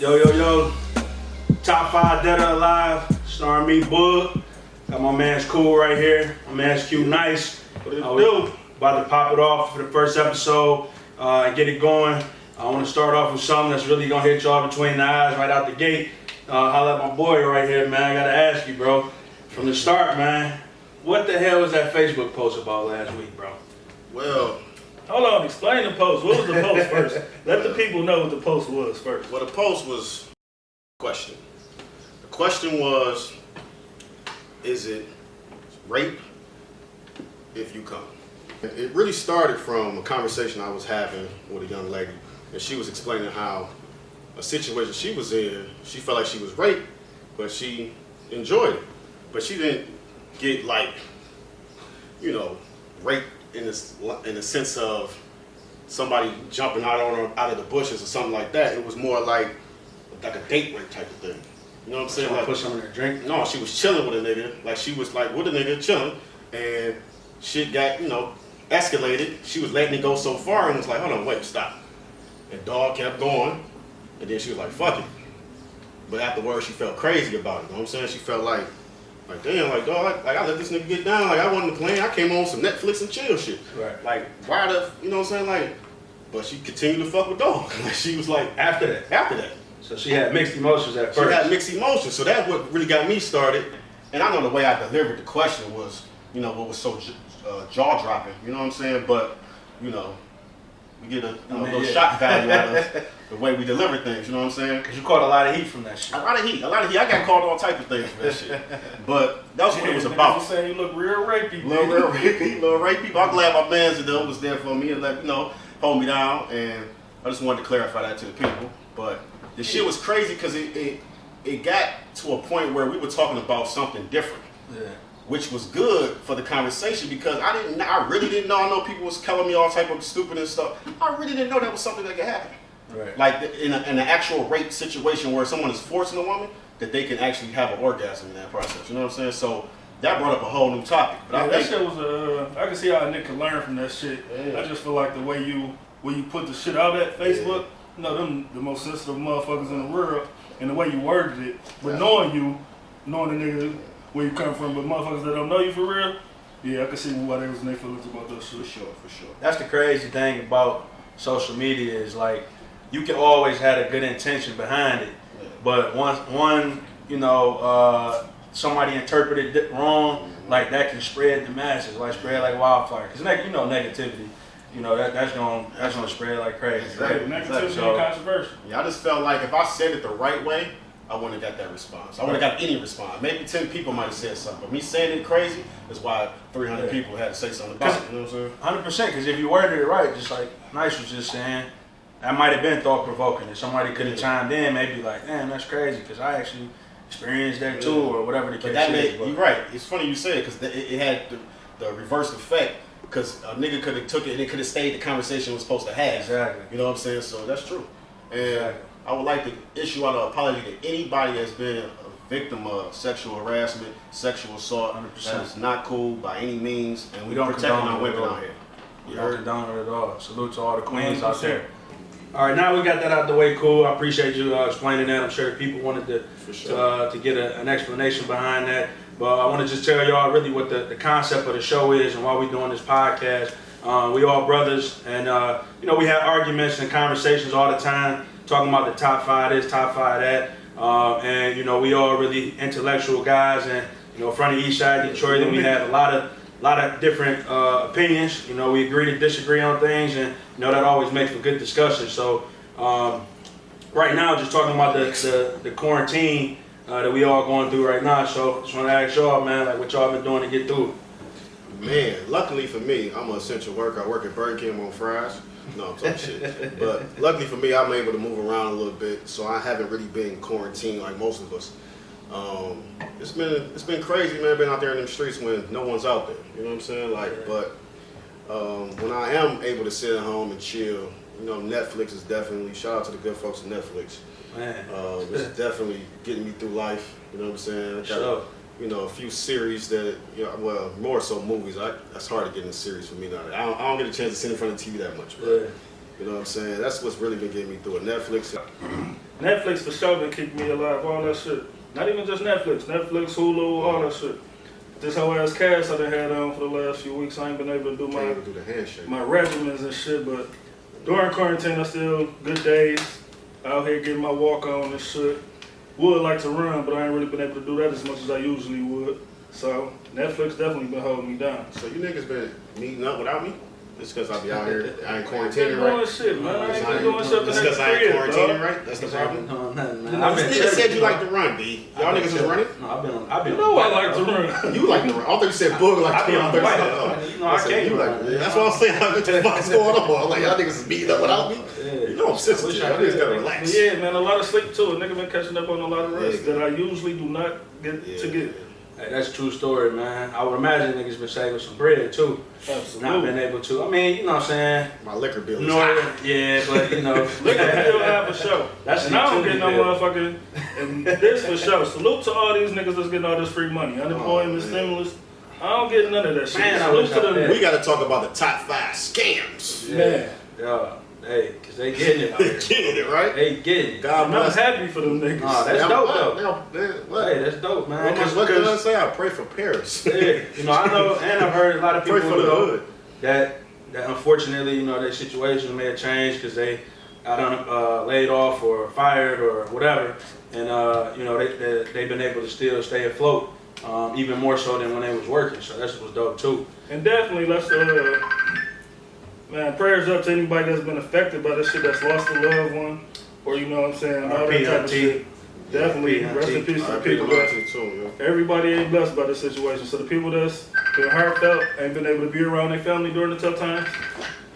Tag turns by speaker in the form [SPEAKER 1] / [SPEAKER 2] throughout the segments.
[SPEAKER 1] Yo, top 5 Dead or Alive, starring me, Bug. Got my man's Cool right here, my man's Q Nice.
[SPEAKER 2] What it do?
[SPEAKER 1] About to pop it off for the first episode and get it going. I want to start off with something that's really gonna hit y'all between the eyes right out the gate. Holla at my boy right here, man. I gotta ask you, bro, from the start, man, what the hell was that Facebook post about last week, bro?
[SPEAKER 2] Well,
[SPEAKER 3] hold on, explain the post. What was the post first? Let the people know what the post was first.
[SPEAKER 2] the post was a question. The question was, is it rape if you come? It really started from a conversation I was having with a young lady, and she was explaining how a situation she was in, she felt like she was raped, but she enjoyed it. But she didn't get raped in the sense of somebody jumping out on her out of the bushes or something like that. It was more like a date rape type of thing. You know what I'm saying?
[SPEAKER 1] Like, put something in her drink?
[SPEAKER 2] No, she was chilling with a nigga. Like, she was like with a nigga chilling, and shit got escalated. She was letting it go so far and was like, hold on, wait, stop. And dog kept going, and then she was like, fuck it. But afterwards, she felt crazy about it. You know what I'm saying? She felt like damn, like dog, like I let this nigga get down. Like I wasn't playing. I came on some Netflix and chill shit.
[SPEAKER 1] Right.
[SPEAKER 2] Like why the, you know what I'm saying? Like, but she continued to fuck with dog. Like she was like
[SPEAKER 1] After that. So she had mixed emotions at first.
[SPEAKER 2] She had mixed emotions. So that's what really got me started. And I know the way I delivered the question was, what was so jaw dropping. You know what I'm saying? But we get a little shock value out of the way we deliver things, you know what I'm saying?
[SPEAKER 1] Because you caught a lot of heat from that shit.
[SPEAKER 2] A lot of heat. I got called all type of things for that shit. But that's what it was about.
[SPEAKER 3] You saying you look real rapey,
[SPEAKER 2] Little rapey. I'm glad my man's was there for me and hold me down. And I just wanted to clarify that to the people. But the shit was crazy because it got to a point where we were talking about something different.
[SPEAKER 1] Yeah.
[SPEAKER 2] Which was good for the conversation because I really didn't know. I know people was telling me all type of stupid and stuff. I really didn't know that was something that could happen.
[SPEAKER 1] Right.
[SPEAKER 2] Like in an actual rape situation where someone is forcing a woman, that they can actually have an orgasm in that process. You know what I'm saying? So that brought up a whole new topic. But
[SPEAKER 3] that shit was I can see how a nigga can learn from that shit.
[SPEAKER 2] Yeah.
[SPEAKER 3] I just feel like the way you put the shit out at Facebook, them the most sensitive motherfuckers in the world, and the way you worded it, but knowing the nigga where you come from, but motherfuckers that don't know you for real, I can see why they was in their feelings about that shit.
[SPEAKER 2] For sure.
[SPEAKER 1] That's the crazy thing about social media is like you can always have a good intention behind it, but once somebody interpreted it wrong, like that can spread the masses, like spread like wildfire. Cause negativity, that's gonna spread like crazy.
[SPEAKER 2] Exactly.
[SPEAKER 3] Right? Negativity and controversial.
[SPEAKER 2] Yeah, I just felt like if I said it the right way, I wouldn't have got that response. I wouldn't have got any response. Maybe 10 people might have said something, but me saying it crazy is why 300 people had to say something about it. You know what I'm saying?
[SPEAKER 1] 100%, because if you worded it right, just like Nice was just saying, that might have been thought-provoking. If somebody could have chimed in, maybe like, damn, that's crazy, because I actually experienced that too, or whatever the case is.
[SPEAKER 2] You're right. It's funny you say it, because it had the reverse effect, because a nigga could have took it and it could have stayed the conversation was supposed to have.
[SPEAKER 1] Exactly.
[SPEAKER 2] You know what I'm saying? So that's true. And
[SPEAKER 1] exactly.
[SPEAKER 2] I would like to issue out an apology to anybody that's been a victim of sexual harassment, sexual assault.
[SPEAKER 1] 100%.
[SPEAKER 2] That is not cool by any means, and
[SPEAKER 1] We don't
[SPEAKER 2] protecting
[SPEAKER 1] condone
[SPEAKER 2] our
[SPEAKER 1] it
[SPEAKER 2] women
[SPEAKER 1] at all.
[SPEAKER 2] out here.
[SPEAKER 1] We don't condone it at all. Salute to all the queens
[SPEAKER 3] 100%.
[SPEAKER 1] out there. All right, now we got that out the way, Cool. I appreciate you explaining that. I'm sure people wanted to get an explanation behind that. But I want to just tell y'all really what the concept of the show is and why we're doing this podcast. We all brothers, and we have arguments and conversations all the time, talking about the top 5 this, top 5 that. And we all really intellectual guys, and from the east side of Detroit, and we have a lot of different opinions. We agree to disagree on things, and that always makes for good discussion. So right now, just talking about the quarantine that we all going through right now. So just want to ask y'all, man, like what y'all been doing to get through it.
[SPEAKER 2] Man, luckily for me, I'm an essential worker. I work at Burger King on Fries. No, I'm talking shit. But luckily for me, I'm able to move around a little bit, so I haven't really been quarantined like most of us. It's been crazy, man. Been out there in them streets when no one's out there. You know what I'm saying? But when I am able to sit at home and chill, Netflix is definitely, shout out to the good folks at Netflix.
[SPEAKER 1] Man.
[SPEAKER 2] It's definitely getting me through life. You know what I'm saying?
[SPEAKER 1] Sure.
[SPEAKER 2] A few series that, more so movies. That's hard to get in a series for me now. I don't get a chance to sit in front of the TV that much. But, you know what I'm saying? That's what's really been getting me through it. Netflix.
[SPEAKER 3] Netflix for sure been keeping me alive, all that shit. Not even just Netflix, Hulu, all that shit. This whole ass cast I done had on for the last few weeks, I ain't been able to do
[SPEAKER 2] Can't even do the handshake.
[SPEAKER 3] my regimens and shit, but during quarantine I still good days. Out here getting my walk on and shit. Would like to run, but I ain't really been able to do that as much as I usually would. So Netflix definitely been holding me down.
[SPEAKER 2] So you niggas been meeting up without me? It's because I be out here, I ain't
[SPEAKER 3] I
[SPEAKER 2] quarantining
[SPEAKER 3] ain't
[SPEAKER 2] right.
[SPEAKER 3] doing shit, man. I ain't been
[SPEAKER 2] It's
[SPEAKER 3] doing something
[SPEAKER 2] It's
[SPEAKER 3] in
[SPEAKER 2] because
[SPEAKER 3] the
[SPEAKER 2] I ain't
[SPEAKER 3] crib,
[SPEAKER 2] quarantining
[SPEAKER 3] dog.
[SPEAKER 2] right? That's the problem?
[SPEAKER 1] No, nothing, man.
[SPEAKER 2] This nigga said you like to run, B. Y'all niggas is running?
[SPEAKER 1] No, I've been.
[SPEAKER 3] You know I
[SPEAKER 1] on
[SPEAKER 3] like to
[SPEAKER 1] bike,
[SPEAKER 3] run.
[SPEAKER 2] You like to run. I thought you said Boog like
[SPEAKER 1] I
[SPEAKER 2] to
[SPEAKER 1] be
[SPEAKER 2] run.
[SPEAKER 1] on the bike. You know, I
[SPEAKER 2] said
[SPEAKER 1] can't
[SPEAKER 2] you
[SPEAKER 1] run.
[SPEAKER 2] like, that's what I'm saying. What the fuck's going on? I'm like, y'all niggas is beating up without me?
[SPEAKER 1] Yeah.
[SPEAKER 2] You know I'm sensitive.
[SPEAKER 1] Wish I
[SPEAKER 2] Y'all niggas
[SPEAKER 1] could.
[SPEAKER 2] gotta relax.
[SPEAKER 3] But yeah, man, a lot of sleep too. A nigga been catching up on a lot of rest
[SPEAKER 2] Yeah.
[SPEAKER 3] that I usually do not get to get.
[SPEAKER 1] Hey, that's a true story, man. I would imagine niggas been saving some bread too. Not
[SPEAKER 3] Absolutely.
[SPEAKER 1] been able to. I mean, you know what I'm saying?
[SPEAKER 2] My liquor bill is
[SPEAKER 1] No,
[SPEAKER 2] high.
[SPEAKER 1] yeah, but you know.
[SPEAKER 3] Liquor bill have a show.
[SPEAKER 1] That's
[SPEAKER 3] And I don't
[SPEAKER 1] the
[SPEAKER 3] get no
[SPEAKER 1] utility
[SPEAKER 3] motherfucking, and this for sure. Salute to all these niggas that's getting all this free money. Unemployment,
[SPEAKER 2] man.
[SPEAKER 3] stimulus. I don't get none of that shit.
[SPEAKER 1] Man, I
[SPEAKER 3] Salute
[SPEAKER 1] wish
[SPEAKER 3] to
[SPEAKER 1] I
[SPEAKER 3] them
[SPEAKER 1] did.
[SPEAKER 2] We gotta talk about the top 5 scams.
[SPEAKER 3] Man.
[SPEAKER 1] Yeah, hey, cause they getting it out
[SPEAKER 2] They
[SPEAKER 1] here.
[SPEAKER 2] getting it, right?
[SPEAKER 1] They getting it.
[SPEAKER 2] God
[SPEAKER 3] And I'm
[SPEAKER 2] bless.
[SPEAKER 3] happy for them niggas.
[SPEAKER 1] Nah, that's
[SPEAKER 2] Now
[SPEAKER 1] dope
[SPEAKER 2] what?
[SPEAKER 1] though.
[SPEAKER 2] Now, man, what?
[SPEAKER 1] Hey, that's dope, man.
[SPEAKER 2] What can I say? I pray for Paris.
[SPEAKER 1] Yeah, you know, I know, and I've heard a lot of
[SPEAKER 2] Pray
[SPEAKER 1] people
[SPEAKER 2] for the
[SPEAKER 1] know
[SPEAKER 2] hood.
[SPEAKER 1] that unfortunately, you know, their situation may have changed because they got laid off or fired or whatever, and you know, they've been able to still stay afloat, even more so than when they was working. So that's was dope too.
[SPEAKER 3] And definitely, let's, man, prayers up to anybody that's been affected by this shit, that's lost a loved one, or you know what I'm saying, all that type of shit. Definitely, rest in peace to the people that,
[SPEAKER 2] too,
[SPEAKER 3] everybody ain't blessed by this situation. So the people that's been heartfelt, ain't been able to be around their family during the tough times,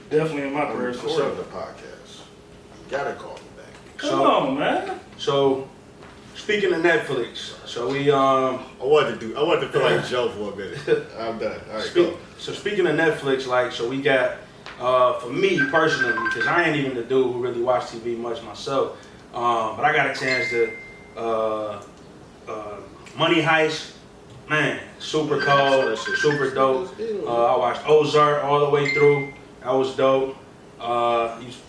[SPEAKER 3] definitely in my
[SPEAKER 2] I'm
[SPEAKER 3] prayers for
[SPEAKER 2] recording
[SPEAKER 3] sure.
[SPEAKER 2] the podcast. You gotta call me back.
[SPEAKER 3] Come on, man.
[SPEAKER 1] So speaking of Netflix, so we
[SPEAKER 2] I wanted to feel like Joe for a minute. I'm done. All right, go.
[SPEAKER 1] So speaking of Netflix, like, so we got, for me personally, because I ain't even the dude who really watch TV much myself, but I got a chance to, Money Heist, man, super cold, super dope. I watched Ozark all the way through. That was dope.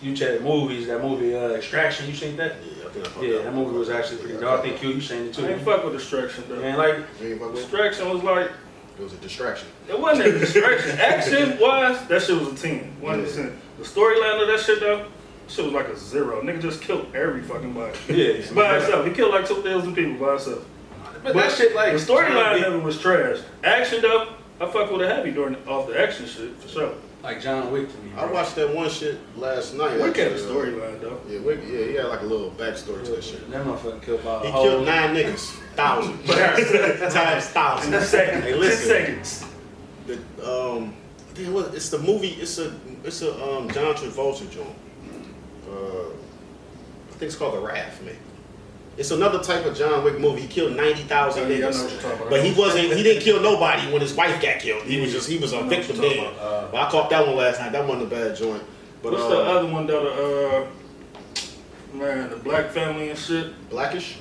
[SPEAKER 1] You check movies, that movie Extraction, you seen that?
[SPEAKER 2] Yeah, I think I fucked
[SPEAKER 1] Yeah,
[SPEAKER 2] up.
[SPEAKER 1] that movie was actually pretty dope. I think you seen it too.
[SPEAKER 3] I ain't fuck with distraction though.
[SPEAKER 1] And like,
[SPEAKER 2] You ain't fuck with it?
[SPEAKER 3] Distraction was like,
[SPEAKER 2] It was a distraction.
[SPEAKER 3] it wasn't a distraction. Action wise, that shit was a 10. 100%. The storyline of that shit though, shit was like a 0. Nigga just killed every fucking body.
[SPEAKER 1] yeah,
[SPEAKER 3] By himself. He killed like 2,000 people by himself.
[SPEAKER 1] but that shit like
[SPEAKER 3] The storyline never was trash. Action though, I fuck with a heavy during off the action shit for sure.
[SPEAKER 1] like John Wick to me.
[SPEAKER 2] I
[SPEAKER 1] Bro.
[SPEAKER 2] watched that one shit last night.
[SPEAKER 3] Wick had a
[SPEAKER 2] actually.
[SPEAKER 3] storyline though.
[SPEAKER 2] Yeah, Wick, yeah, he had like a little backstory to that shit.
[SPEAKER 1] That motherfucker killed about
[SPEAKER 2] He
[SPEAKER 1] a whole.
[SPEAKER 2] killed 9 niggas, 1,000 times 1,000.
[SPEAKER 3] 10 seconds.
[SPEAKER 2] Hey,
[SPEAKER 3] 10
[SPEAKER 2] listen.
[SPEAKER 3] seconds.
[SPEAKER 2] The, damn, what? It's the movie. It's a John Travolta joint. I think it's called The Wrath, man. It's another type of John Wick movie. He killed 90,000
[SPEAKER 3] Yeah, I know what
[SPEAKER 2] niggas,
[SPEAKER 3] you're talking about.
[SPEAKER 2] but he didn't kill nobody when his wife got killed. He was a
[SPEAKER 3] I know
[SPEAKER 2] victim
[SPEAKER 3] what you're
[SPEAKER 2] then.
[SPEAKER 3] talking
[SPEAKER 2] But I caught that one last night. That wasn't a bad joint. But
[SPEAKER 3] What's the other one though? Man, the black family and shit.
[SPEAKER 2] Blackish?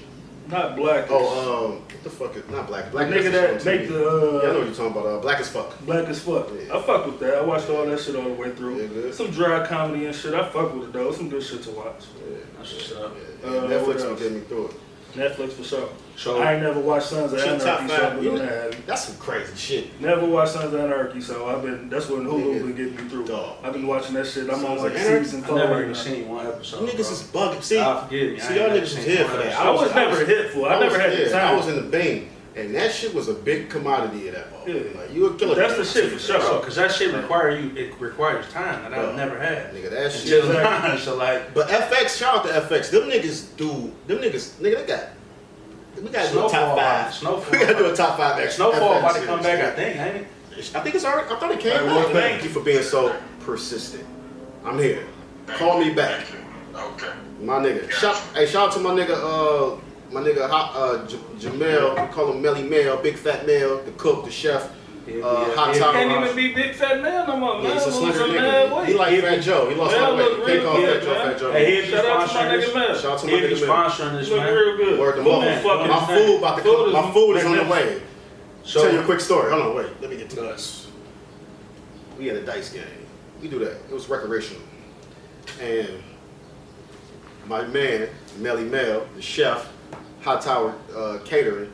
[SPEAKER 3] Not black.
[SPEAKER 2] Oh, what the fuck is not Black?
[SPEAKER 3] the
[SPEAKER 2] Black
[SPEAKER 3] nigga that make
[SPEAKER 2] yeah, I know
[SPEAKER 3] the
[SPEAKER 2] what you're talking about. Black as fuck.
[SPEAKER 3] Black as fuck.
[SPEAKER 2] Yeah.
[SPEAKER 3] I fuck with that. I watched all that shit all the way through.
[SPEAKER 2] Yeah, good.
[SPEAKER 3] Some dry comedy and shit. I fuck with it though. Some good shit to watch.
[SPEAKER 2] Yeah.
[SPEAKER 1] That's what's up.
[SPEAKER 2] Yeah,
[SPEAKER 3] what
[SPEAKER 2] Netflix will
[SPEAKER 3] else?
[SPEAKER 2] get me through it.
[SPEAKER 3] Netflix for sure.
[SPEAKER 1] So
[SPEAKER 3] I ain't never watched Sons of
[SPEAKER 2] Shit, top
[SPEAKER 3] Anarchy, so I've
[SPEAKER 2] five.
[SPEAKER 3] been
[SPEAKER 2] You
[SPEAKER 3] on
[SPEAKER 2] know,
[SPEAKER 3] that heavy.
[SPEAKER 2] that's some crazy shit.
[SPEAKER 3] Never watched Sons of Anarchy, so that's when Hulu been getting me through.
[SPEAKER 2] Dog.
[SPEAKER 3] I've been watching that shit. I'm on
[SPEAKER 2] Sons
[SPEAKER 3] like
[SPEAKER 2] of Anarchy?
[SPEAKER 3] season
[SPEAKER 1] I
[SPEAKER 3] 4
[SPEAKER 1] never
[SPEAKER 3] right
[SPEAKER 1] even
[SPEAKER 3] now.
[SPEAKER 1] seen one episode.
[SPEAKER 2] You niggas
[SPEAKER 1] bro.
[SPEAKER 2] is bugging. See,
[SPEAKER 1] God forgive me.
[SPEAKER 2] see, y'all niggas was here for that.
[SPEAKER 3] I was never hitful. I never had the time.
[SPEAKER 2] I was in the Bing, and that shit was a big commodity of that ball.
[SPEAKER 3] Yeah.
[SPEAKER 2] Like, you a killer.
[SPEAKER 3] That's the shit for sure.
[SPEAKER 1] Bro, cause that shit it requires time that I've
[SPEAKER 2] Bro.
[SPEAKER 1] never had.
[SPEAKER 2] Nigga, that shit.
[SPEAKER 1] Until
[SPEAKER 3] Exactly.
[SPEAKER 1] now, so like
[SPEAKER 2] But FX, shout out to FX. Them niggas, nigga, they got. We gotta do a top 5.
[SPEAKER 1] Snowfall.
[SPEAKER 2] We gotta do a top 5.
[SPEAKER 1] Snowfall
[SPEAKER 2] FX
[SPEAKER 1] about to come
[SPEAKER 2] series.
[SPEAKER 1] back, I think, ain't it?
[SPEAKER 2] I think it's already. I thought it came
[SPEAKER 3] Hey,
[SPEAKER 2] out.
[SPEAKER 3] well,
[SPEAKER 2] Thank you for being so persistent. I'm here. Call me back.
[SPEAKER 4] Okay.
[SPEAKER 2] My nigga. Shout out to my nigga, Jamel. We call him Melly Mel, Big Fat Mel, the cook, the chef. Hot top.
[SPEAKER 3] Can't even be big fat man no more,
[SPEAKER 2] Yeah,
[SPEAKER 3] man.
[SPEAKER 2] he's a
[SPEAKER 3] I'm
[SPEAKER 2] slender
[SPEAKER 3] losing mad
[SPEAKER 2] nigga.
[SPEAKER 3] weight.
[SPEAKER 2] He like Fat Joe. He lost a lot of
[SPEAKER 3] Man,
[SPEAKER 2] weight.
[SPEAKER 3] look
[SPEAKER 2] Can't call
[SPEAKER 3] real
[SPEAKER 2] Fat
[SPEAKER 3] good,
[SPEAKER 2] Joe,
[SPEAKER 3] man.
[SPEAKER 2] Fat Joe.
[SPEAKER 1] Hey, he'll be
[SPEAKER 3] Shout out to my
[SPEAKER 1] sponsoring
[SPEAKER 3] nigga
[SPEAKER 1] this.
[SPEAKER 3] man.
[SPEAKER 2] Shout out to my
[SPEAKER 1] He'll be
[SPEAKER 2] nigga man.
[SPEAKER 1] sponsoring this,
[SPEAKER 3] Look
[SPEAKER 1] man.
[SPEAKER 3] real good.
[SPEAKER 2] Word to
[SPEAKER 3] Food
[SPEAKER 2] mother.
[SPEAKER 3] is fucking
[SPEAKER 2] My food about to come. My food is on the
[SPEAKER 3] magnificent.
[SPEAKER 2] way.
[SPEAKER 1] So
[SPEAKER 2] Tell you a quick story. Hold on, wait. Let me get to this. We had a dice game. We do that. It was recreational. And my man, Melly Mel, the chef, Hot Tower Catering,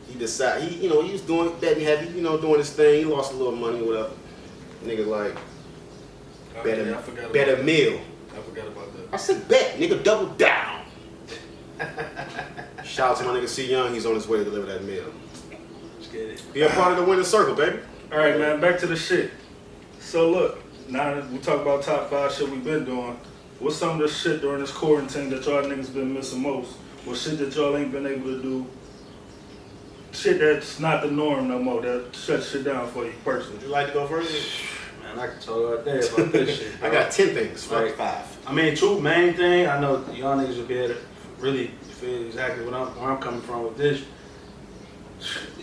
[SPEAKER 2] he decided, he was doing that heavy, doing his thing. He lost a little money, whatever. Nigga like, better meal.
[SPEAKER 3] I forgot about that.
[SPEAKER 2] I said, bet, nigga, double down. Shout out to my nigga C Young, he's on his way to deliver that meal.
[SPEAKER 1] Let's get it.
[SPEAKER 2] Be a part of the winning circle, baby.
[SPEAKER 3] All right, man, back to the shit. So look, now that we talk about top 5 shit we've been doing, what's some of the shit during this quarantine that y'all niggas been missing most? What shit that y'all ain't been able to do? Shit that's not the norm no more, that shuts shit down for you personally.
[SPEAKER 2] Would you like to go first?
[SPEAKER 1] Man, I can talk all day about this shit.
[SPEAKER 2] I got 10 things,
[SPEAKER 1] Like,
[SPEAKER 2] 5.
[SPEAKER 1] I mean, two main thing. I know y'all niggas will be able to really feel exactly where I'm coming from with this.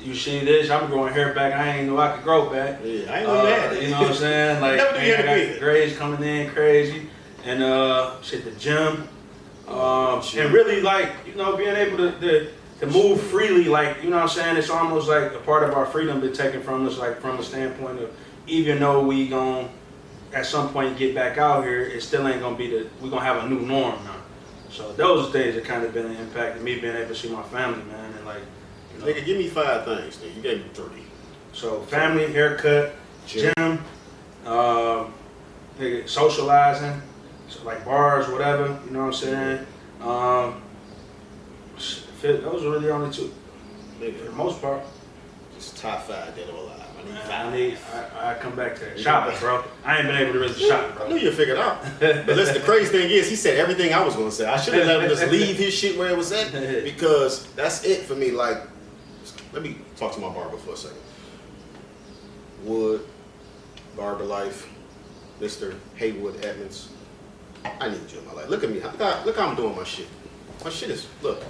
[SPEAKER 1] You see this? I'm growing hair back. I ain't know I could grow back.
[SPEAKER 2] Yeah, I ain't know you had it.
[SPEAKER 1] You know what I'm saying? Like,
[SPEAKER 2] Never knew you had
[SPEAKER 1] man, I
[SPEAKER 2] a
[SPEAKER 1] got
[SPEAKER 2] beard.
[SPEAKER 1] grades coming in crazy, and shit, the gym, and really like being able to move freely. Like, you know what I'm saying? It's almost like a part of our freedom been taken from us. Like from a standpoint of, even though we gon' at some point get back out here, it still ain't gonna be we're gonna have a new norm now. So those things have kind of been an impact of me being able to see my family, man, and like.
[SPEAKER 2] Nigga, give me 5 things, nigga. You gave me 3.
[SPEAKER 1] So family, haircut, gym, nigga, socializing, so like bars, whatever, you know what I'm saying? Those are really the only 2,
[SPEAKER 2] Nigga,
[SPEAKER 1] for the most part.
[SPEAKER 2] it's top 5 dead or alive. I
[SPEAKER 1] I
[SPEAKER 2] need 5.
[SPEAKER 1] I come back to that. Shopping, bro. I ain't been able to really shop,
[SPEAKER 2] I knew
[SPEAKER 1] bro.
[SPEAKER 2] you figured it out. But listen, the crazy thing is, he said everything I was gonna say. I should have let him just leave his shit where it was at, because that's it for me. Like, let me talk to my barber for a second. Wood, Barber Life, Mr. Haywood Edmonds. I need you in my life. Look at me. Look how I'm doing my shit. My shit is, look.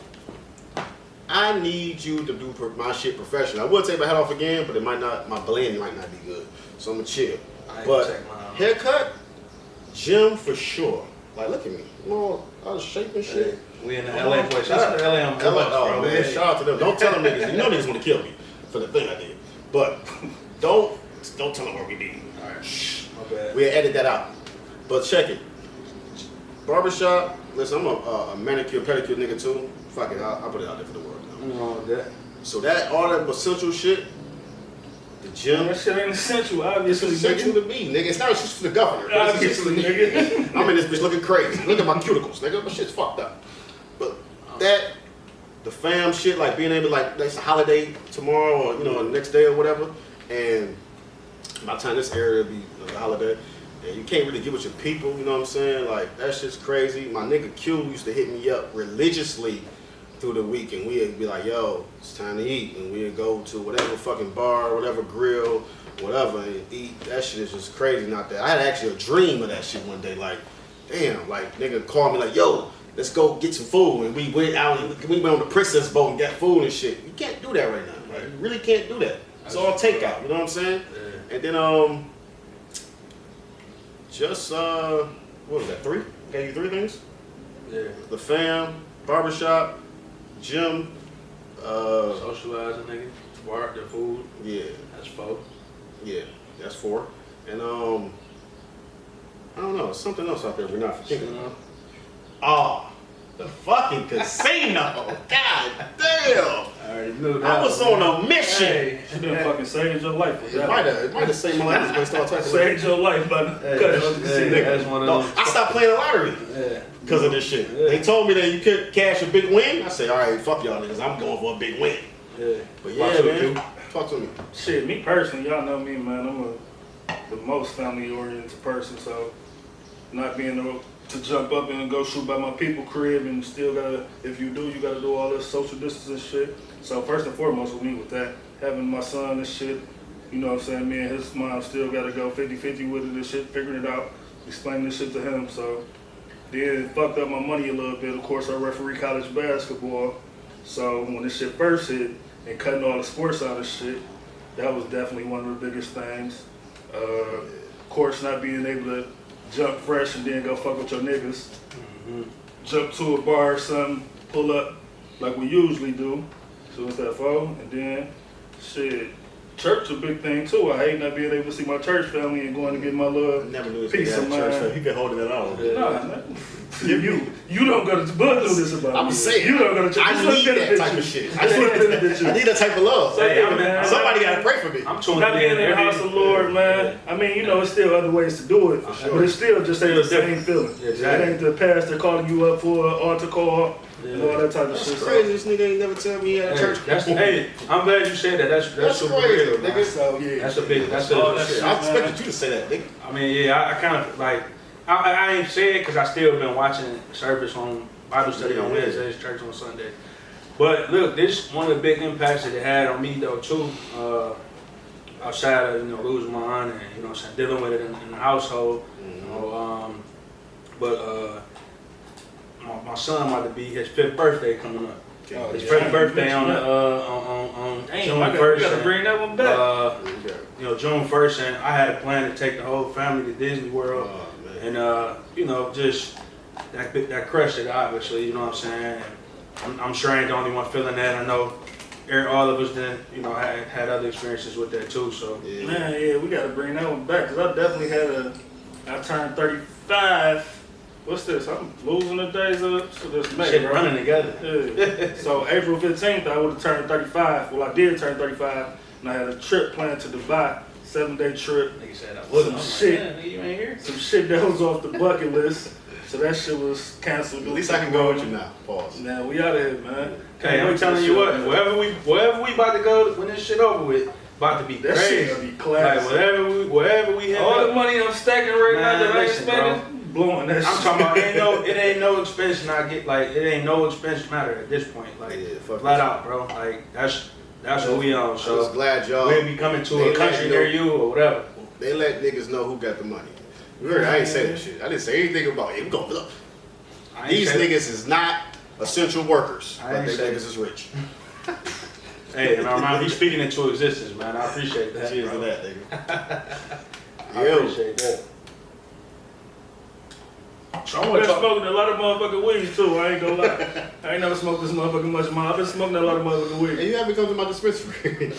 [SPEAKER 2] I need you to do my shit professional. I would take my hat off again, but my blend might not be good. So I'm gonna chill.
[SPEAKER 1] I ain't
[SPEAKER 2] But
[SPEAKER 1] check mine out.
[SPEAKER 2] haircut, gym for sure. Like, look at me. You know, I was shaping shit.
[SPEAKER 1] We in the LA place. Shout out to LA on
[SPEAKER 2] Hello,
[SPEAKER 1] Bro.
[SPEAKER 2] oh man, shout out to them. Don't tell them niggas. You know niggas want to kill me for the thing I did. But don't tell them what we did.
[SPEAKER 1] All right. My bad.
[SPEAKER 2] We'll edit that out. But check it. Barbershop. Listen, I'm a manicure, pedicure nigga too. Fuck it, I'll put it out there for the world.
[SPEAKER 1] Nothing wrong with that.
[SPEAKER 2] So all that essential shit, the gym,
[SPEAKER 3] That shit ain't essential, obviously,
[SPEAKER 2] essential
[SPEAKER 3] nigga.
[SPEAKER 2] to me, nigga. It's not just for the governor. It's
[SPEAKER 3] Obviously,
[SPEAKER 2] essential to me.
[SPEAKER 3] nigga.
[SPEAKER 2] I'm in this bitch looking crazy. Look at my cuticles, nigga. My shit's fucked up. But the fam shit, like being able to, like, it's a holiday tomorrow or, the next day or whatever, and by the time this area will be the holiday, and you can't really get with your people, you know what I'm saying? Like, that shit's crazy. My nigga Q used to hit me up religiously through the week, and we'd be like, yo, it's time to eat, and we'd go to whatever fucking bar, whatever grill, whatever, and eat. That shit is just crazy not that. I had actually a dream of that shit one day, like, damn, like, nigga called me like, yo, let's go get some food, and we went out, and we went on the Princess boat and got food and shit. You can't do that right now, right? You really can't do that. It's all takeout, you know what I'm saying?
[SPEAKER 1] Yeah.
[SPEAKER 2] And then, what was that, 3? Gave you 3 things?
[SPEAKER 1] Yeah.
[SPEAKER 2] The fam, barbershop, gym,
[SPEAKER 1] Socializing, nigga. Bar, the food.
[SPEAKER 2] yeah,
[SPEAKER 1] That's 4.
[SPEAKER 2] yeah, that's 4. And, I don't know, something else out there we're not thinking of. Oh, the fucking casino. God damn.
[SPEAKER 1] I already knew that.
[SPEAKER 2] I was on a mission.
[SPEAKER 1] Hey.
[SPEAKER 3] You done fucking saved your life with
[SPEAKER 2] It
[SPEAKER 3] that.
[SPEAKER 2] might have saved my life based on type of
[SPEAKER 3] Saved your life, buddy.
[SPEAKER 1] Hey,
[SPEAKER 3] Cut it.
[SPEAKER 1] hey, that's one of
[SPEAKER 2] No,
[SPEAKER 1] those.
[SPEAKER 2] I stopped playing the lottery
[SPEAKER 1] Yeah.
[SPEAKER 2] because of this shit.
[SPEAKER 1] Yeah.
[SPEAKER 2] They told me that you could cash a big win. I said, all right, fuck y'all niggas. I'm going for a big win.
[SPEAKER 1] Yeah.
[SPEAKER 2] But
[SPEAKER 1] Watch
[SPEAKER 2] yeah,
[SPEAKER 1] it,
[SPEAKER 2] man.
[SPEAKER 1] Q.
[SPEAKER 2] Talk to me.
[SPEAKER 3] Shit, me personally, y'all know me, man. I'm the most family-oriented person, so not being able to jump up and go shoot by my people crib and still gotta, if you do, you gotta do all this social distancing shit. So first and foremost with me with that, having my son and shit, you know what I'm saying, me and his mom still gotta go 50-50 with it and shit, figuring it out, explaining this shit to him. So then it fucked up my money a little bit. Of course, I referee college basketball. So when this shit first hit and cutting all the sports out of shit, that was definitely one of the biggest things. Of course, not being able to jump fresh and then go fuck with your niggas. Jump to a bar or something, pull up like we usually do. So it's that phone, and then shit. church a big thing too. I hate not being able to see my church family and going to get my
[SPEAKER 2] I
[SPEAKER 3] little
[SPEAKER 2] never knew this
[SPEAKER 3] peace
[SPEAKER 2] nigga
[SPEAKER 3] of
[SPEAKER 2] had a church.
[SPEAKER 3] mind.
[SPEAKER 2] So he been holding it on.
[SPEAKER 3] Nah, man. You don't go to Bud do this about
[SPEAKER 2] I'm
[SPEAKER 3] me.
[SPEAKER 2] saying,
[SPEAKER 3] You don't go to church.
[SPEAKER 2] I
[SPEAKER 3] This one
[SPEAKER 2] need that
[SPEAKER 3] benefit
[SPEAKER 2] type
[SPEAKER 3] you.
[SPEAKER 2] of shit.
[SPEAKER 3] This one benefit you.
[SPEAKER 2] I need that type of love.
[SPEAKER 1] Hey, I'm
[SPEAKER 2] Somebody got to pray for me.
[SPEAKER 1] I'm tuned
[SPEAKER 3] Not being in the
[SPEAKER 1] every-
[SPEAKER 3] house of the Lord, man. I mean, you know, it's still other ways to do it,
[SPEAKER 2] sure.
[SPEAKER 3] but it still just ain't the
[SPEAKER 1] Still
[SPEAKER 3] same feeling.
[SPEAKER 1] Exactly.
[SPEAKER 3] It ain't the pastor calling you up for an altar call and all that type of
[SPEAKER 2] That's
[SPEAKER 3] shit.
[SPEAKER 2] crazy. This nigga ain't never tell me he had a
[SPEAKER 1] Hey,
[SPEAKER 2] church.
[SPEAKER 1] hey, I'm glad you said that. That's super
[SPEAKER 2] crazy,
[SPEAKER 1] real.
[SPEAKER 2] nigga.
[SPEAKER 3] So yeah,
[SPEAKER 1] That's a big. That's
[SPEAKER 3] all
[SPEAKER 1] a.
[SPEAKER 3] that shit.
[SPEAKER 2] I expected you to say that, nigga.
[SPEAKER 1] I mean, yeah, I kind of like. I ain't say it because I still been watching service on Bible study on
[SPEAKER 2] Yeah.
[SPEAKER 1] Wednesdays, church on Sunday. But look, this one of the big impacts that it had on me though too. Outside of losing my aunt and what I'm saying, dealing with it in the household. But my son about to be his 5th birthday coming up.
[SPEAKER 2] Oh,
[SPEAKER 1] His
[SPEAKER 2] yeah.
[SPEAKER 1] 5th birthday on June
[SPEAKER 3] I
[SPEAKER 1] 1st.
[SPEAKER 3] gotta bring that one back.
[SPEAKER 1] June 1st, and I had a plan to take the whole family to Disney World.
[SPEAKER 2] Oh, man.
[SPEAKER 1] And just that crushed it, obviously. You know what I'm saying? And I'm sure I ain't the only one feeling that. I know all of us then, had other experiences with that too. So
[SPEAKER 2] Yeah.
[SPEAKER 3] Man, yeah, we gotta bring that one back because I definitely I turned 35. What's this? I'm losing the days of this May,
[SPEAKER 1] shit
[SPEAKER 3] bro.
[SPEAKER 1] running together.
[SPEAKER 3] Yeah. So April 15th, I would have turned 35. Well, I did turn 35, and I had a trip planned to Dubai, 7-day trip.
[SPEAKER 1] Nigga said I
[SPEAKER 3] Some
[SPEAKER 1] wasn't.
[SPEAKER 3] shit.
[SPEAKER 1] Nigga, you ain't here.
[SPEAKER 3] Some shit that was off the bucket list. So that shit was canceled.
[SPEAKER 2] At least I can go with you now. Pause.
[SPEAKER 3] Now we out of here, man.
[SPEAKER 1] Hey, I'm
[SPEAKER 3] wait till
[SPEAKER 1] telling
[SPEAKER 3] this
[SPEAKER 1] you
[SPEAKER 3] shit
[SPEAKER 1] what,
[SPEAKER 3] over.
[SPEAKER 1] wherever we about to go when this shit over with, about to be
[SPEAKER 3] That
[SPEAKER 1] crazy.
[SPEAKER 3] shit gonna be
[SPEAKER 1] Like
[SPEAKER 3] classic.
[SPEAKER 1] wherever we end
[SPEAKER 3] All the
[SPEAKER 1] up.
[SPEAKER 3] money I'm stacking right now
[SPEAKER 1] Man,
[SPEAKER 3] that I ain't
[SPEAKER 1] listen,
[SPEAKER 3] spending, blowing that shit.
[SPEAKER 1] I'm talking about it ain't no expense not get like it ain't no expense matter at this point. Like
[SPEAKER 2] Yeah, fuck
[SPEAKER 1] flat
[SPEAKER 2] that.
[SPEAKER 1] out, bro. Like that's what we on.
[SPEAKER 2] I'm
[SPEAKER 1] So
[SPEAKER 2] just glad y'all.
[SPEAKER 1] we'll be coming to
[SPEAKER 2] they
[SPEAKER 1] a country
[SPEAKER 2] let
[SPEAKER 1] near
[SPEAKER 2] you
[SPEAKER 1] you or whatever.
[SPEAKER 2] They let niggas know who got the money. You heard, I ain't say that shit. I didn't say anything about it. We gonna look.
[SPEAKER 1] I ain't
[SPEAKER 2] These
[SPEAKER 1] say-
[SPEAKER 2] niggas is not essential workers,
[SPEAKER 1] I
[SPEAKER 2] but
[SPEAKER 1] ain't
[SPEAKER 2] they
[SPEAKER 1] say-
[SPEAKER 2] niggas is rich.
[SPEAKER 1] Hey, and Armand, he's speaking into existence, man. I appreciate that.
[SPEAKER 2] Cheers to
[SPEAKER 1] bro.
[SPEAKER 2] that, nigga.
[SPEAKER 1] I appreciate that. So I want
[SPEAKER 3] I've
[SPEAKER 1] to
[SPEAKER 3] been
[SPEAKER 1] talk.
[SPEAKER 3] smoking a lot of motherfucking weed too, I ain't gonna lie. I ain't never smoked this motherfucking much more. I've been smoking a lot of motherfucking weed.
[SPEAKER 2] Hey, you haven't come to my dispensary.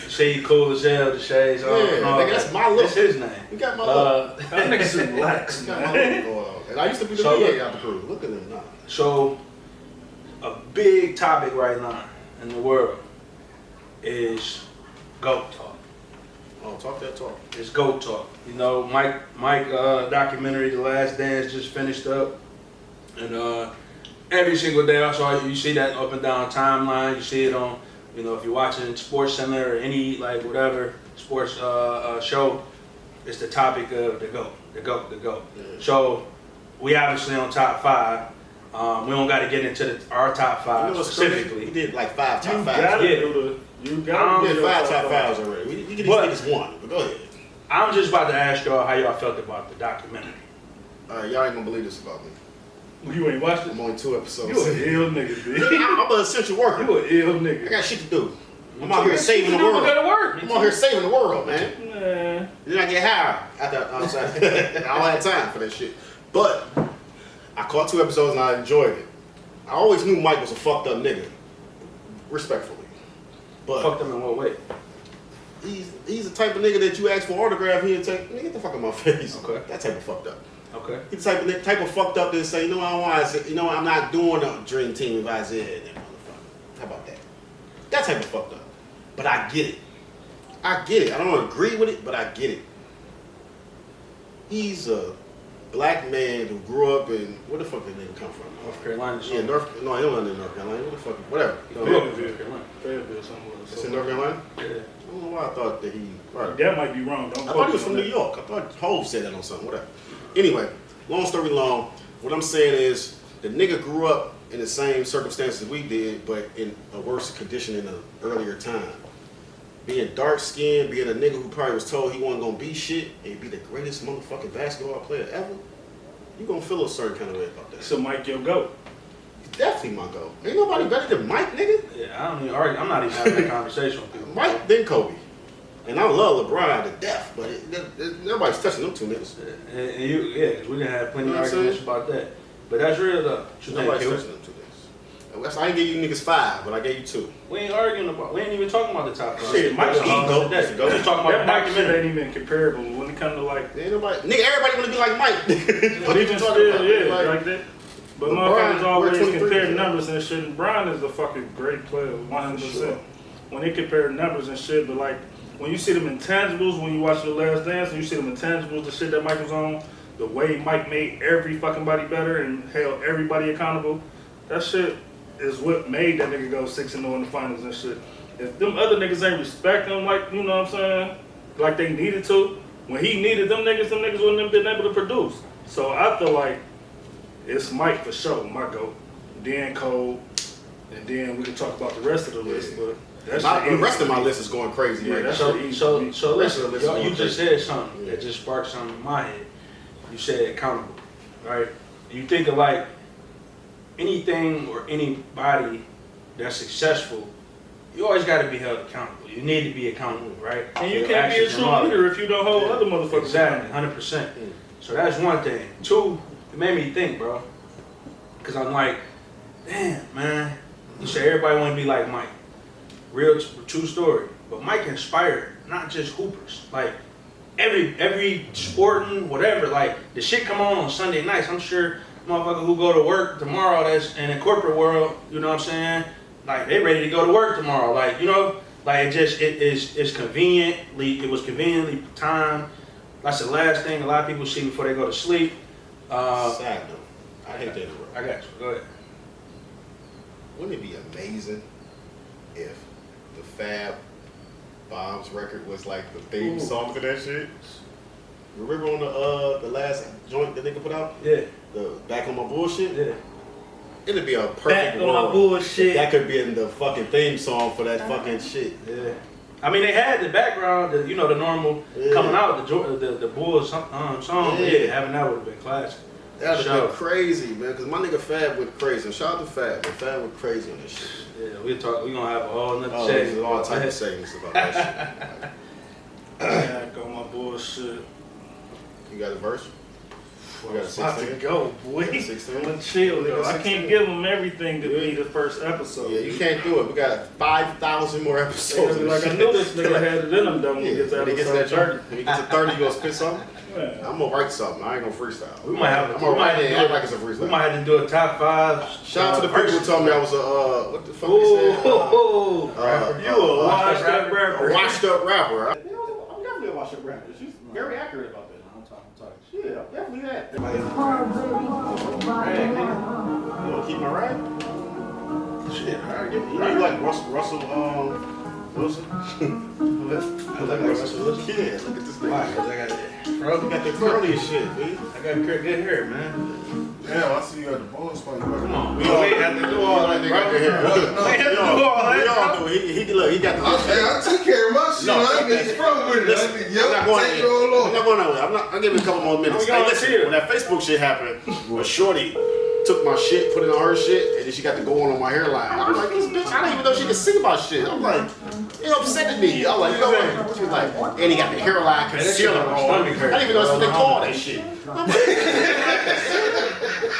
[SPEAKER 1] Shade cool as hell, the shades.
[SPEAKER 2] Yeah, nigga, that's my look.
[SPEAKER 1] That's his name.
[SPEAKER 2] You got my look.
[SPEAKER 3] That nigga's relaxed,
[SPEAKER 2] You got my
[SPEAKER 3] man.
[SPEAKER 2] look. And I used to be the
[SPEAKER 1] So
[SPEAKER 2] VA
[SPEAKER 1] look-
[SPEAKER 2] out the crew. Look at them now.
[SPEAKER 1] So, a big topic right now in the world is GOAT talk.
[SPEAKER 2] Oh, talk that talk.
[SPEAKER 1] It's GOAT talk. Mike documentary, The Last Dance, just finished up, and every single day I saw you see that up and down timeline. You see it on, if you're watching Sports Center or any whatever sports show, it's the topic of the GOAT, the GOAT, the GOAT.
[SPEAKER 2] Yeah.
[SPEAKER 1] So we obviously on top 5. We don't got to get into our top
[SPEAKER 2] You
[SPEAKER 1] 5
[SPEAKER 2] know what's crazy?
[SPEAKER 1] specifically.
[SPEAKER 2] We did like 5 top
[SPEAKER 3] You
[SPEAKER 2] 5s.
[SPEAKER 3] gotta
[SPEAKER 1] Yeah.
[SPEAKER 3] do you
[SPEAKER 2] We
[SPEAKER 3] gotta
[SPEAKER 2] did
[SPEAKER 3] do
[SPEAKER 2] 5
[SPEAKER 3] the
[SPEAKER 2] top 5s already. We can
[SPEAKER 1] But-
[SPEAKER 2] just one, but go ahead.
[SPEAKER 1] I'm just about to ask y'all how y'all felt about the documentary.
[SPEAKER 2] Alright, y'all ain't gonna believe this about me.
[SPEAKER 3] You ain't watched it?
[SPEAKER 2] I'm only 2 episodes.
[SPEAKER 3] You an ill nigga, B.
[SPEAKER 2] I'm an essential worker.
[SPEAKER 3] You an ill
[SPEAKER 2] I
[SPEAKER 3] nigga.
[SPEAKER 2] got shit to do. I'm out here saving the world.
[SPEAKER 3] gotta work.
[SPEAKER 2] I'm out here saving the world, man.
[SPEAKER 3] Man.
[SPEAKER 2] Then I get high after outside. I don't have time for that shit. But I caught 2 episodes and I enjoyed it. I always knew Mike was a fucked up nigga, respectfully. But
[SPEAKER 1] Fuck them in what way?
[SPEAKER 2] he's the type of nigga that you ask for autograph, he'll take, nigga, get the fuck out my face.
[SPEAKER 1] Okay.
[SPEAKER 2] That type of fucked up.
[SPEAKER 1] Okay.
[SPEAKER 2] He's the type of fucked up that say, I don't want to, I'm not doing a dream team if Isaiah and that motherfucker. How about that? That type of fucked up. But I get it. I get it. I don't agree with it, but I get it. He's a black man who grew up in, where the fuck did nigga come from?
[SPEAKER 1] North Carolina.
[SPEAKER 2] Yeah, no, I don't live in North Carolina. Where the fuck, whatever.
[SPEAKER 1] He
[SPEAKER 2] No,
[SPEAKER 1] grew up
[SPEAKER 2] no.
[SPEAKER 1] in North Carolina.
[SPEAKER 3] Fayetteville somewhere.
[SPEAKER 2] It's in North Carolina?
[SPEAKER 1] Yeah.
[SPEAKER 2] I don't know why I thought that he, right.
[SPEAKER 3] That might be wrong. Don't
[SPEAKER 2] I thought he was from New York. I thought Hov said that on something, whatever. Anyway, long story long, what I'm saying is the nigga grew up in the same circumstances we did, but in a worse condition in an earlier time. Being dark skinned, being a nigga who probably was told he wasn't gonna be shit and be the greatest motherfucking basketball player ever, you gonna feel a certain kind of way about that.
[SPEAKER 3] So Mike, your goat.
[SPEAKER 2] He's definitely my goal. Ain't nobody better than Mike, nigga.
[SPEAKER 1] Yeah, I don't even argue. I'm not even having that conversation with people.
[SPEAKER 2] Mike, then Kobe. And I love LeBron to death, but nobody's touching them 2 niggas.
[SPEAKER 1] And you, yeah, 'cause we didn't have plenty
[SPEAKER 2] You know
[SPEAKER 1] of
[SPEAKER 2] what I'm
[SPEAKER 1] arguments about that. But that's real though. What you think,
[SPEAKER 2] Nobody's
[SPEAKER 1] Q?
[SPEAKER 2] touching them 2 niggas. I didn't give you niggas 5, but I gave you 2.
[SPEAKER 1] We ain't arguing about. We ain't even talking about the top 5.
[SPEAKER 3] Shit, Mike's
[SPEAKER 1] Mike's
[SPEAKER 2] ego.
[SPEAKER 1] today. We just talking about the
[SPEAKER 3] That Mike shit
[SPEAKER 1] documentary.
[SPEAKER 3] ain't even comparable when it comes to like.
[SPEAKER 2] Ain't nobody, nigga, everybody wanna be like Mike.
[SPEAKER 3] But even still, yeah,
[SPEAKER 2] Like,
[SPEAKER 3] like that. But
[SPEAKER 2] LeBron,
[SPEAKER 3] motherfuckers always
[SPEAKER 2] we're 23,
[SPEAKER 3] compare
[SPEAKER 2] man.
[SPEAKER 3] numbers and shit. And Brian is a fucking great player, 100%.
[SPEAKER 2] Sure.
[SPEAKER 3] When they compare numbers and shit, but like when you see them intangibles, when you watch The Last Dance, and you see them intangibles, the shit that Mike was on, the way Mike made every fucking body better and held everybody accountable, that shit is what made that nigga go 6-0 in the finals and shit. If them other niggas ain't respect him, like, you know what I'm saying, like they needed to, when he needed them niggas wouldn't have been able to produce. So I feel like it's Mike for sure, my GOAT. Then Cole, and then we can talk about the rest of the list. But
[SPEAKER 2] the rest of my list is going crazy
[SPEAKER 3] Yeah,
[SPEAKER 2] right now.
[SPEAKER 3] that's
[SPEAKER 1] So listen,
[SPEAKER 2] Listen,
[SPEAKER 1] y'all, you
[SPEAKER 2] listen.
[SPEAKER 1] just said something that just sparked something in my head. You said accountable, right? You think of like anything or anybody that's successful, you always got to be held accountable. You need to be accountable, right?
[SPEAKER 3] And
[SPEAKER 1] For
[SPEAKER 3] you
[SPEAKER 1] your
[SPEAKER 3] can't be a
[SPEAKER 1] actions
[SPEAKER 3] true
[SPEAKER 1] and all that.
[SPEAKER 3] leader if you don't hold other motherfuckers
[SPEAKER 1] Exactly,
[SPEAKER 3] accountable.
[SPEAKER 1] 100%. So that's one thing. 2, it made me think, bro. Because I'm like, damn, man. You say everybody want to be like Mike. Real true story. But Mike inspired not just hoopers. Like every sporting, whatever. Like the shit come on Sunday nights. I'm sure motherfucker who go to work tomorrow that's in the corporate world, you know what I'm saying? Like they ready to go to work tomorrow. Like, you know, like it's conveniently, it was conveniently timed. That's the last thing a lot of people see before they go to sleep.
[SPEAKER 2] Sad though. I hate that.
[SPEAKER 1] I got you. Go ahead.
[SPEAKER 2] Wouldn't it be amazing if the Fab Bombs record was like the theme song to that shit? Remember on the last joint that nigga put out?
[SPEAKER 1] Yeah.
[SPEAKER 2] The Back on My Bullshit?
[SPEAKER 1] Yeah.
[SPEAKER 2] It'd be a perfect
[SPEAKER 3] Back on
[SPEAKER 2] world
[SPEAKER 3] my bullshit.
[SPEAKER 2] if that could be in the fucking theme song for that fucking shit.
[SPEAKER 1] Yeah. I mean, they had the background, the normal coming out, the Bulls song. Yeah, having that would have been classic.
[SPEAKER 2] That'd have been crazy, man, because my nigga Fab went crazy. And shout out to Fab, man. Fab went crazy on this shit.
[SPEAKER 1] Yeah, we gonna have a whole nother
[SPEAKER 2] There's
[SPEAKER 1] segment.
[SPEAKER 2] all type of segments about that shit.
[SPEAKER 3] Back on my bullshit.
[SPEAKER 2] You got a verse? We got a
[SPEAKER 3] About to
[SPEAKER 2] 16?
[SPEAKER 3] go, boy.
[SPEAKER 2] Got a 16?
[SPEAKER 3] I'm chill
[SPEAKER 2] We got
[SPEAKER 3] though. I
[SPEAKER 2] 16?
[SPEAKER 3] can't give them everything to be the first episode.
[SPEAKER 2] Yeah, you can't do it. We got 5,000 more episodes.
[SPEAKER 3] They're gonna be like, I knew this nigga had it in him though when he gets to
[SPEAKER 2] when he gets to
[SPEAKER 3] episode
[SPEAKER 2] that
[SPEAKER 3] 30.
[SPEAKER 2] when he gets to 30, you gonna spit something?
[SPEAKER 3] Man.
[SPEAKER 2] I'm gonna write something. I ain't gonna freestyle.
[SPEAKER 1] We might have
[SPEAKER 2] I'm gonna write it and act like it's a freestyle.
[SPEAKER 1] We might have to do a top 5.
[SPEAKER 2] Shout out to the people who told me I was a what the fuck they said?
[SPEAKER 3] You a washed up
[SPEAKER 2] A
[SPEAKER 3] rapper.
[SPEAKER 2] washed up rapper.
[SPEAKER 4] I'm definitely a washed up rapper. She's very accurate about that.
[SPEAKER 1] I'm talking.
[SPEAKER 4] Yeah, I'm definitely that.
[SPEAKER 2] You wanna keep my rap?
[SPEAKER 1] Shit, alright,
[SPEAKER 2] You know you like Russell Wilson?
[SPEAKER 1] I like Russell Wilson.
[SPEAKER 2] Yeah, look at this
[SPEAKER 1] Why?
[SPEAKER 2] nigga.
[SPEAKER 1] 'Cause I got
[SPEAKER 2] You got the curly shit, man.
[SPEAKER 1] I got good hair, man.
[SPEAKER 5] Damn, I see you at the ball spot.
[SPEAKER 1] Come on,
[SPEAKER 2] We all
[SPEAKER 1] ain't have to do all that,
[SPEAKER 2] They
[SPEAKER 1] bro.
[SPEAKER 2] got the hair.
[SPEAKER 1] We ain't have to do all
[SPEAKER 2] We
[SPEAKER 1] that,
[SPEAKER 2] all
[SPEAKER 1] bro.
[SPEAKER 2] do. He got the.
[SPEAKER 5] Hey, I took care of my shit.
[SPEAKER 2] No,
[SPEAKER 5] I ain't
[SPEAKER 2] okay.
[SPEAKER 5] been from with it.
[SPEAKER 2] Listen,
[SPEAKER 5] I mean,
[SPEAKER 2] I'm
[SPEAKER 5] yo,
[SPEAKER 2] not going
[SPEAKER 5] take it all
[SPEAKER 2] I'm not
[SPEAKER 5] off.
[SPEAKER 2] going nowhere. I'll give it a couple more minutes.
[SPEAKER 1] We gonna
[SPEAKER 2] Hey, listen,
[SPEAKER 1] chill.
[SPEAKER 2] when that Facebook shit happened, a shorty took my shit, put it on her shit, and then she got to go on my hairline. I'm like, this bitch, I didn't even know she could see my shit. I'm like, it upset me. I'm like, you know what? She was like, and he got the hairline concealer
[SPEAKER 1] shit
[SPEAKER 2] on.
[SPEAKER 1] on my
[SPEAKER 2] I
[SPEAKER 1] stomach hurt.
[SPEAKER 2] didn't even know that's what they call that shit. I'm like,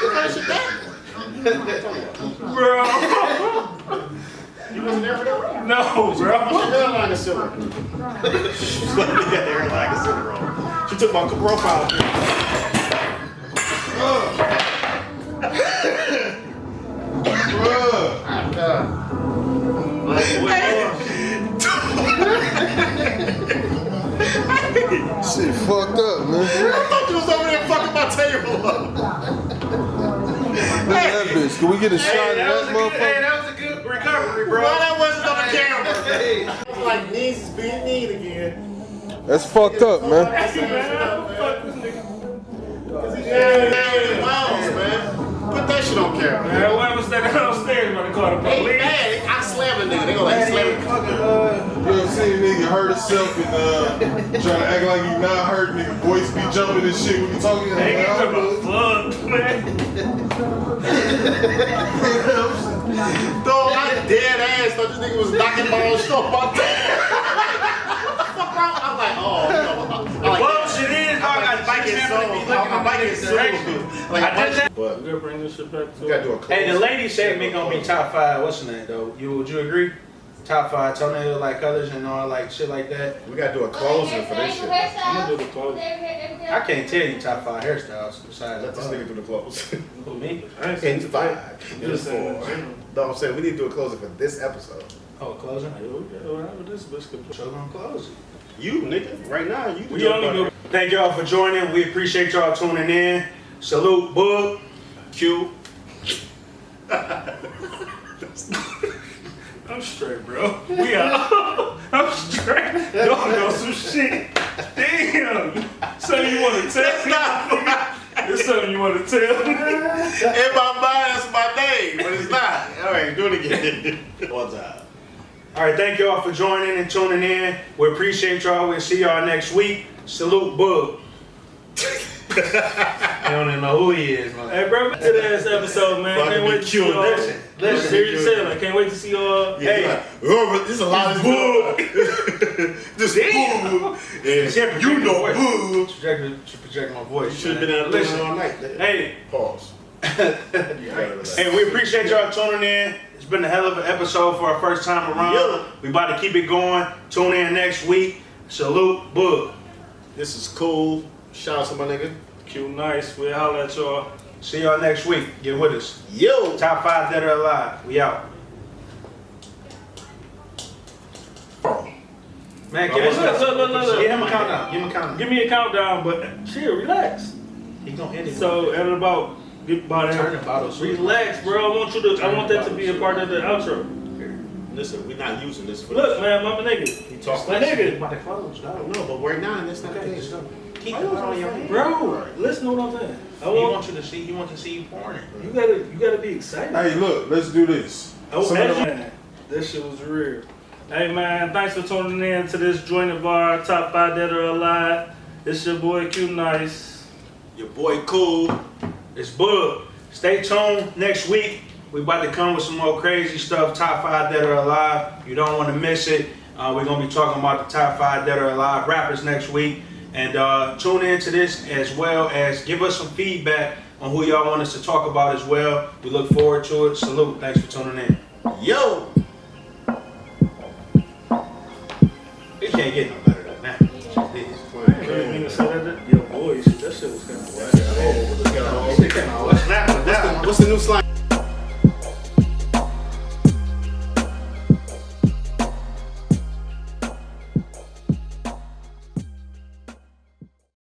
[SPEAKER 2] what shit that?
[SPEAKER 3] Bro.
[SPEAKER 2] You wasn't there for that?
[SPEAKER 3] No,
[SPEAKER 2] What's
[SPEAKER 3] bro.
[SPEAKER 2] your hairline concealer? She got the hairline concealer on. She took my profile picture.
[SPEAKER 5] Shit fucked up, man.
[SPEAKER 2] I thought you was over there fucking my table up.
[SPEAKER 5] Look at that bitch. Can we get a shot
[SPEAKER 1] Hey,
[SPEAKER 5] of
[SPEAKER 1] that was
[SPEAKER 5] that
[SPEAKER 1] a good, hey,
[SPEAKER 5] motherfucker?
[SPEAKER 1] that was a good recovery, bro.
[SPEAKER 2] Why that wasn't on the camera?
[SPEAKER 1] Hey.
[SPEAKER 2] I was like, knees is being mean again.
[SPEAKER 5] That's fucked up, man.
[SPEAKER 2] Hey, Miles, man. Put that shit on camera.
[SPEAKER 3] Man, when I was standing downstairs when they called the
[SPEAKER 2] Hey,
[SPEAKER 3] police.
[SPEAKER 2] man, I slam a nigga. They gonna like slam him.
[SPEAKER 5] You ever seen a nigga hurt himself and trying to act like he not hurt, nigga voice be jumping and shit when you talking?
[SPEAKER 3] They
[SPEAKER 5] Like,
[SPEAKER 3] get
[SPEAKER 5] I'm
[SPEAKER 3] to
[SPEAKER 5] good.
[SPEAKER 3] my fuck, man.
[SPEAKER 2] Dog, I dead ass thought this nigga was knocking my own stuff out there. What the fuck wrong? I'm like, oh, no. I'm like,
[SPEAKER 1] Well, shit is, dog. I
[SPEAKER 2] like
[SPEAKER 1] can't
[SPEAKER 2] it's
[SPEAKER 1] really be looking
[SPEAKER 2] I might
[SPEAKER 1] in
[SPEAKER 2] get
[SPEAKER 1] this direction.
[SPEAKER 2] Like,
[SPEAKER 1] I did that.
[SPEAKER 2] but
[SPEAKER 3] We gotta bring this shit back to
[SPEAKER 2] we gotta do a close.
[SPEAKER 1] Hey, the lady segment gonna be top 5. What's the name though? Would you agree? Top 5 toenail like colors and all like shit like that.
[SPEAKER 2] We gotta do a closing for this shit.
[SPEAKER 3] I'm gonna do the close.
[SPEAKER 1] I can't tell you top 5 hairstyles besides
[SPEAKER 2] Let this nigga do the close.
[SPEAKER 1] Who, me?
[SPEAKER 3] I ain't seen
[SPEAKER 2] In
[SPEAKER 3] the
[SPEAKER 2] 5, in 4. No, I'm saying we need to do a closing for this episode.
[SPEAKER 1] Oh, closing.
[SPEAKER 3] Whatever this bitch can
[SPEAKER 1] So gonna close it.
[SPEAKER 2] You, nigga, right now, you
[SPEAKER 3] We only go.
[SPEAKER 1] Thank y'all for joining. We appreciate y'all tuning in. Salute, Boog.
[SPEAKER 2] Q.
[SPEAKER 3] I'm straight, bro. We out. I'm straight. Y'all know some shit. Damn. Something you want to tell me? It's something you want to tell me?
[SPEAKER 2] In my mind, that's my name, but it's not. All right, do it again. One time.
[SPEAKER 1] All right, thank y'all for joining and tuning in. We appreciate y'all. We'll see y'all next week. Salute, Boog. I don't even know who he is, man.
[SPEAKER 3] Hey, bro, to this episode, man.
[SPEAKER 2] Fucking
[SPEAKER 3] Can't wait to see
[SPEAKER 2] cute.
[SPEAKER 3] y'all.
[SPEAKER 1] Listen.
[SPEAKER 3] Serious shit. I can't wait to see y'all.
[SPEAKER 2] Yeah, hey, it's a lot of this boo. And you know boo.
[SPEAKER 1] Projecting my voice.
[SPEAKER 2] You should have been out
[SPEAKER 1] Listen.
[SPEAKER 2] there all night.
[SPEAKER 1] Hey,
[SPEAKER 2] Pause. You gotta relax.
[SPEAKER 1] and we appreciate y'all tuning in. It's been a hell of an episode for our first time around.
[SPEAKER 2] Yeah.
[SPEAKER 1] We about to keep it going. Tune in next week. Salute, Boog.
[SPEAKER 2] This is cool. Shout out to my nigga.
[SPEAKER 3] Q nice. We'll holler at y'all.
[SPEAKER 1] See y'all next week. Get with us.
[SPEAKER 2] Yo.
[SPEAKER 1] Top 5 dead or alive. We out. Man, give him a countdown. Give him a countdown.
[SPEAKER 3] Give me a countdown, but chill, relax.
[SPEAKER 1] He gonna hit it.
[SPEAKER 3] So at about
[SPEAKER 1] Turn the bottle so
[SPEAKER 3] relax, bro. I want that to be a part of the outro.
[SPEAKER 2] Listen, we're not using this for
[SPEAKER 3] Look, man, mama nigga.
[SPEAKER 2] He talk
[SPEAKER 3] My
[SPEAKER 2] like
[SPEAKER 3] nigga.
[SPEAKER 1] about to close,
[SPEAKER 2] I don't know, but right now that's not the
[SPEAKER 1] Okay,
[SPEAKER 2] case.
[SPEAKER 1] just go. Keep the bottle in your hand.
[SPEAKER 3] Bro, listen to what I'm saying.
[SPEAKER 1] He wants you to see. He wants to see you pouring it.
[SPEAKER 3] You gotta be excited.
[SPEAKER 5] Hey, look, let's do this.
[SPEAKER 3] Man, this shit was real. Hey man, thanks for tuning in to this joint of our top 5 dead or alive. It's your boy Q Nice.
[SPEAKER 2] Your boy cool.
[SPEAKER 1] It's Boog. Stay tuned next week. We about to come with some more crazy stuff. Top 5 dead or alive. You don't want to miss it. We're gonna be talking about the top 5 dead or alive rappers next week. And tune in to this as well as give us some feedback on who y'all want us to talk about as well. We look forward to it. Salute. Thanks for tuning in.
[SPEAKER 2] Yo.
[SPEAKER 1] It can't get no better than that.
[SPEAKER 3] I didn't mean to say that. Your voice, that shit was kind of whack.
[SPEAKER 2] Oh, look at all.
[SPEAKER 1] What's that?
[SPEAKER 2] What's the new slang?